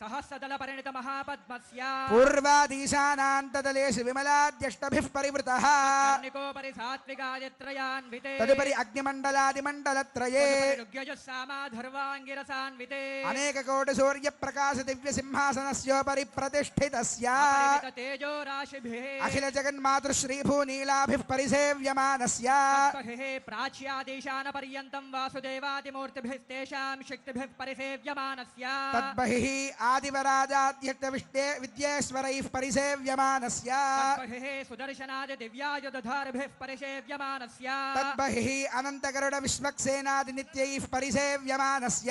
सहस्रदल परिणत महापद्मस्य पूर्वादीशानान्तदलेषु विमलाद्यष्टभिः परिवृतः कर्णिकोपरि सात्विकादित्रयान्विते तदुपरि अग्निमण्डलादिमण्डलत्रये ऋग्यजुस्सामाधर्वाङ्गिरसान्विते अनेककोटिसूर्यप्रकाश दिव्यसिंहासनस्योपरि प्रतिष्ठितस्य तेजो राशिभिः अखिल जगन्मातृश्रीभूनीलाभिः परिसेव्यमानस्य प्राच्यादेशान पर्यन्तं वासुदेवादिमूर्तिभिस्तेषां शक्तिभिः परिसेव्यमानस्य तद्बहिः आदिवराजाद्यक्तविष्टे विद्येश्वरैः परिसेव्यमानस्य सुदर्शनादि दिव्यायुधधारभिः परिसेव्यमानस्य तद्बहिः अनन्तगरुडविश्वक्सेनादिनित्यैः परिसेव्यमानस्य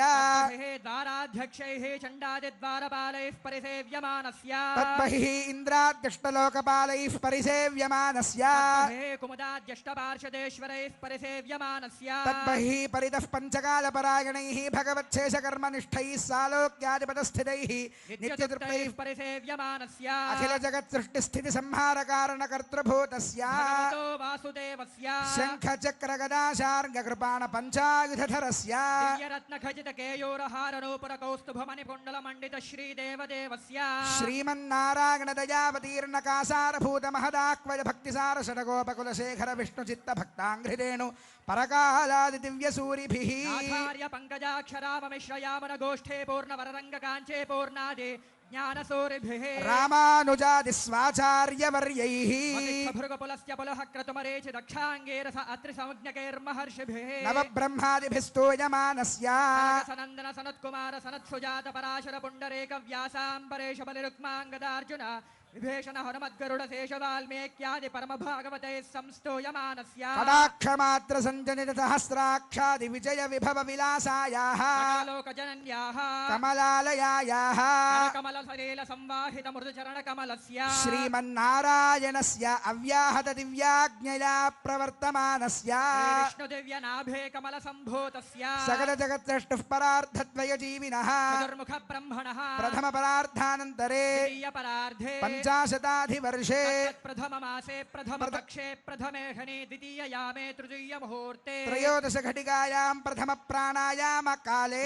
द्वाराध्यक्षैः चण्डादिद्वारपालैः परिसेव्यमानस्य तद्बहिः इन्द्राद्यष्टलोकपालैः परिसेव्यमानस्य कुमुदाद्यष्टपार्षदेश्वरैः परिसेव्यमानस्य तद्बहिः परितः पञ्चकालपरायणैः भगवच्छेषकर्मनिष्ठैः सालोक्यादिपदस्थितैः नित्यतृप्तैः परिसेव्यमानस्य अखिल जगत्सृष्टिस्थितिसंहारकारणकर्तृभूतस्य वासुदेवस्य शङ्खचक्रगदाशार्ङ्गकृपाणपञ्चायुधधरस्य दिव्यरत्नखचितकेयूरहारनूपुरकौस्तुभमणिकुण्डलमण्डित श्रीदेवदेवस्य श्रीमन्नारायणदयावतीर्णकासारभूतमहदाक्वज भक्तिसार षडगोपकुलशेखर विष्णुचित्तभक्ताङ्घ्रिरेणु परकालादिदिव्यसूरिभिः आचार्य पंकजाक्षराममिश्रयामन गोष्ठे पूर्णवररङ्गकाञ्चे पूर्णादे ज्ञानसूरिभिः रामानुजादिस्वाचार्यवर्यैः भृगपुलस्य पुलः क्रतुमरेचि दक्षाङ्गेरस अत्रिसंज्ञकैर्महर्षिभिः नवब्रह्मादिभिस्तूयमानस्य सनन्दन सनत्कुमार सनत्सुजात पराशर पुण्डरेक व्यासाम्बरेश बलिरुक्माङ्गदार्जुन विभीषण हनुमद्गरुड शेष वाल्मीक्यादि परम भागवते संस्तूयमानस्य कटाक्षमात्र संजनित सहस्राक्षादि विजय विभव विलासायाः लोकजनन्याः कमलालयायाः कमल सलील संवाहित मृदुचरण कमलस्य श्रीमन्नारायणस्य अव्याहत दिव्याज्ञया प्रवर्तमानस्य विष्णु दिव्य नाभे कमल संभूतस्य सकल जगत्सृष्टुः परार्धद्वय जीविनः चतुर्मुख ब्रह्मणः प्रथम परार्धानन्तरे द्वितीय परार्धे पंचाशताधिवर्षे प्रथम मासे प्रथम पक्षे प्रथमे घने द्वितीय यामे तृतीय मुहूर्ते त्रयोदश घटिकायां प्रथम प्राणायाम काले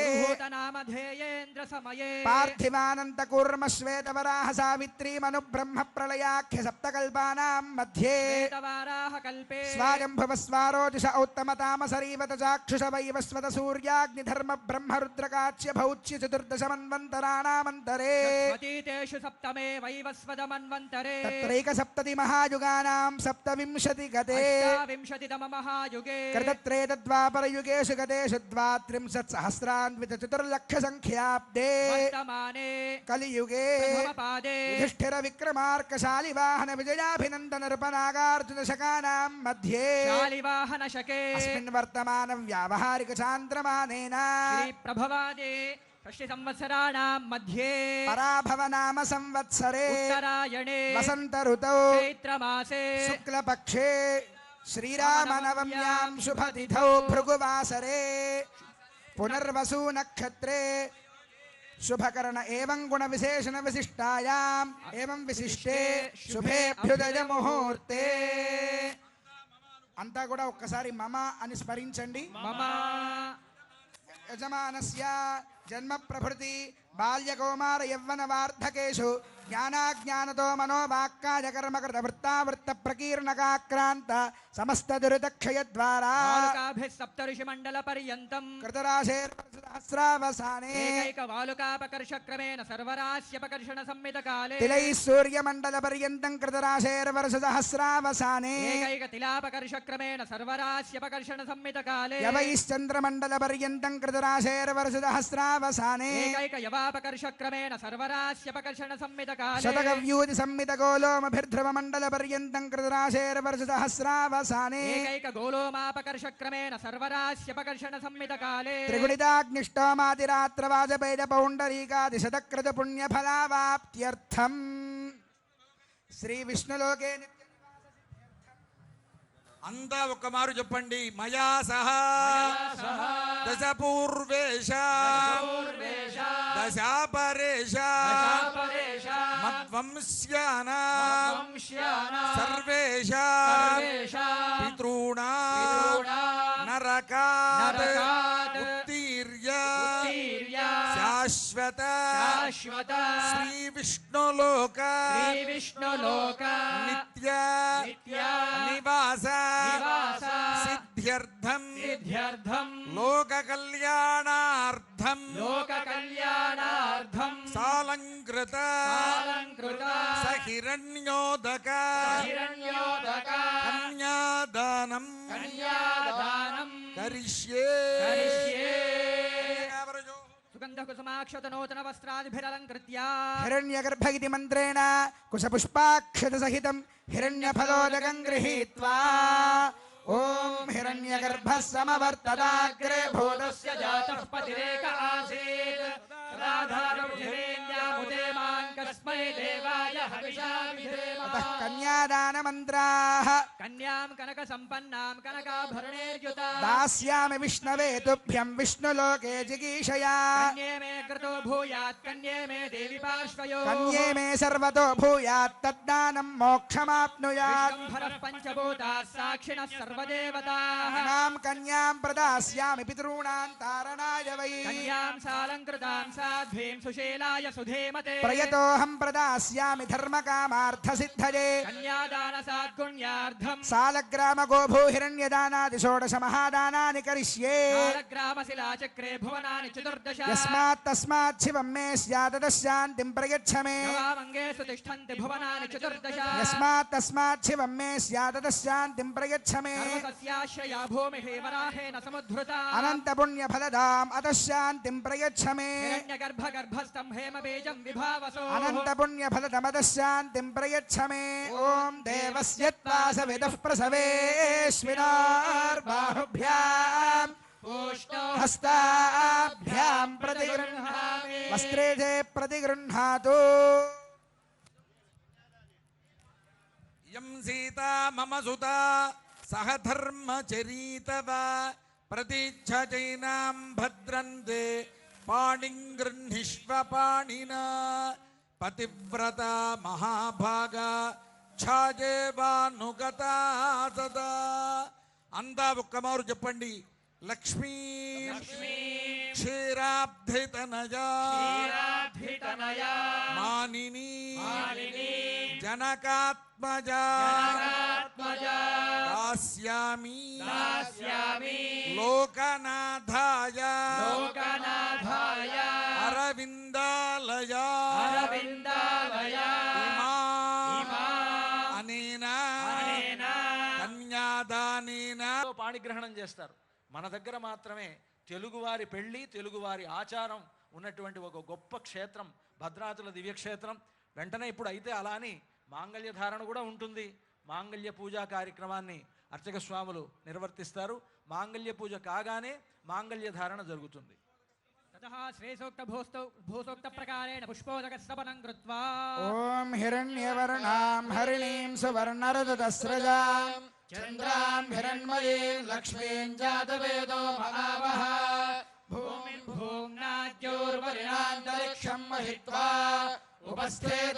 नामधेयेन्द्र समये पार्थिवानंत कूर्म श्वेतवराह सावित्री मनु ब्रह्म प्रलयाख्य सप्तकल्पानां मध्ये श्वेतवाराह कल्पे स्वायंभव स्वारोजिष उत्तमताम सरीवत चाक्षुष वैवस्वत सूर्याग्निधर्म ब्रह्म रुद्रकाच्य भौच्य चतुर्दश मन्वन्तराणामन्तरे तेषु सप्तमे वैवस्वदमन्वन्तरे तत्रैक सप्तति महायुगानां सप्तविंशति गते विंशतितम महायुगे कृतत्रेतद्वापर युगेषु गतेषु द्वात्रिंशत् सहस्रान्वित चतुर्लक्ष संख्याब्दे वर्तमाने कलियुगे प्रथमपादे युधिष्ठिर विक्रमार्क शालिवाहन विजयाभिनन्दन नृपनागार्जुन शकानां मध्ये शालिवाहन शके अस्मिन् वर्तमान व्यावहारिक चान्द्रमानेन श्री प्रभवादे षष्टि संवत्सराणां मध्ये पराभव नाम संवत्सरे उत्तरायणे वसंत ऋतौ चैत्रमासे शुक्लपक्षे श्रीरामनवम्यां शुभतिथौ भृगुवासरे पुनर्वसु नक्षत्रे शुभकर्ण एवं गुण विशेषण विशिष्टायाम् एवं विशिष्टे शुभेभ्युदय मुहूर्ते अंता కూడా ఒక్కసారి మమ అని స్మరించండి. మమ యజమానస్య జన్మ ప్రభృతి బాల్య కౌమార యవ్వన వార్ధకేషు ज्ञानाज्ञानतो मनोवाक्काय कर्मकृत वृत्तावृत्त प्रकीर्णकाक्रांत समस्त दुरितक्षय द्वारा वालुकाभिः सप्तऋषि मंडल पर्यन्तं कृतराशेर्वसहस्रावसाने एकैक वालुकापकर्षक्रमेण सर्वराश्यपकर्षण संमित काले तिलैः सूर्यमण्डल पर्यन्तं कृतराशेर्वसहस्रावसाने एकैक तिलापकर्षक्रमेण सर्वराश्यपकर्षण संमित काले यवैश्चन्द्रमण्डल पर्यन्तं कृतराशेर्वसहस्रावसाने एकैक यवापकर्षक्रमेण सर्वराश्यपकर्षण संमित शतकव्यूति संमित गोलोमभिर्ध्रुव मंडल पर्यन्तं कृतराशेर्वर्षसहस्रावसाने एकैक गोलोमापकर्षक्रमेण सर्वराश्यपकर्षण संमित काले त्रिगुणिताग्निष्टोमातिरात्र वाजपेय पौण्डरीकादिशतकृत पुण्यफलावाप्त्यर्थम् श्री विष्णुलोके अंदा ఒక మారు చెప్పండి మయా సహ దశ పూర్వేష దశాపరేష మద్వంశ్యాన సర్వేష పితॄణా నరకాత్ ఉత్తీర్య శాశ్వత శాశ్వత శ్రీ విష్ణులోక శ్రీ విష్ణులోక నిత్య నిత్య నివాస నివాస సిద్ధ్యర్థం సిద్ధ్యర్థం లోక కళ్యాణార్థం లోక కళ్యాణార్థం సాలంకృత సాలంకృత సహిరణ్యోదక హిరణ్యోదక కన్యాదానం కన్యాదానం కరిష్యే కరిష్యే సుగంధ కుసుమాక్షత నూతన వస్త్రాదిభిరలంకృత్య హిరణ్యగర్భగితి మంత్రేణ కుశపుష్పాక్షత సహితం హిరణ్యఫలోదకం గృహీత్వా ఓం హిరణ్యగర్భः సమవర్తదాగ్రే భూతస్య జాతః పతిరేక ఆసీత్ రాధారముదే మాం కస్మై దేవాయ హవిషా విధేమ అతః కన్యాదానమంత్రాः కన్యాం కనక సంపన్నాం కనకాభరణేర్యుత దాస్యామి విష్ణవే తుభ్యం విష్ణులోకే జిగీషయా కన్యే మే కృతో భూయాత్ కన్యే మే దేవి పార్శ్వయో కన్యే మే సర్వతో భూయాత్ తద్దానం మోక్షమాప్నుయాత్ విశ్వంభరః పంచభూతాः సాక్షిణः సర్వదేవతాః ఇమాం కన్యాం ప్రదాస్యామి పితॄణాం తారణాయ వై కన్యాం సాలంకృతాం సాధ్వీం సుశీలాయ సుధేమతే ప్రయతోహం ప్రదాస్యామి ధర్మకామార్థసిద్ధయే కన్యాదాన సాద్గుణ్యార్థం సాలగ్రామ గోభూ హిరణ్యదానాది షోడశ మహాదానాని కరిష్యే కాలగ్రామశిలాచక్రే భువనాని చతుర్దశ యస్మాత్ తస్మాత్ శివం మే స్యాతదశాంతిం ప్రయచ్చ మే గవామంగేషు తిష్టంతి భువనాని చతుర్దశ యస్మాత్ తస్మాత్ శివం మే స్యాతదశాంతిం ప్రయచ్చ మే సర్వసస్యాశ్రయా భూమిః వరాహేన సముద్ధృతా అనంత పుణ్య ఫలదాం అతశాంతిం ప్రయచ్చ మే హిరణ్యగర్భగర్భస్థం హేమబీజం విభావసో అనంత పుణ్య ఫలదమతశాంతిం ప్రయచ్చ మే ఓం దేవస్య త్వాసవిదః ప్రసవేష్మినార్బాహుభ్యాం హస్తాభ్యాం ప్రతిగృహ్ణామి వస్త్రేజే ప్రతిగృహ్ణాతు యం సీతా మమ సుతా సహ ధర్మచరీతవ ప్రతీచ్ఛైనాం భద్రంతే పాణిం గృహ్ణిష్వ పాణినా పతివ్రత మహాభాగా ఛాజేవానుగతా సదా అందా ఒక్కమారు చెప్పండి లక్ష్మీ క్షీరాబ్ధితనయా క్షీరాబ్ధితనయా మానిని మానిని జనకాత్మజా జనకాత్మజా దాస్యామి దాస్యామి లోకనాథాయ లోకనాథాయ అరవిందాలయ అరవిందాలయ ఇమా ఇమా అనేన అనేన కన్యాదానేన పాణిగ్రహణం చేస్తారు. మన దగ్గర మాత్రమే తెలుగువారి పెళ్ళి, తెలుగువారి ఆచారం ఉన్నటువంటి ఒక గొప్ప క్షేత్రం భద్రాచల దివ్యక్షేత్రం. వెంటనే ఇప్పుడు అయితే అలా అని మాంగళ్య ధారణ కూడా ఉంటుంది. మాంగళ్య పూజా కార్యక్రమాన్ని అర్చక స్వాములు నిర్వర్తిస్తారు. మాంగళ్య పూజ కాగానే మాంగళ్య ధారణ జరుగుతుంది. తతః శ్రేసోక్త భూసోక్త ప్రకారేణ పుష్పోదకస్తపనం కృత్వా ఓం హిరణ్యవర్ణాం హరిణీం సువర్ణరదస్రజాం చంద్రాం హిరణ్మయీం లక్ష్మీం జాతవేదో మహావహ భూమిం భూమ్నాద్యోర్వరిణాంతరిక్షం మహిత్వా ఉపస్థిత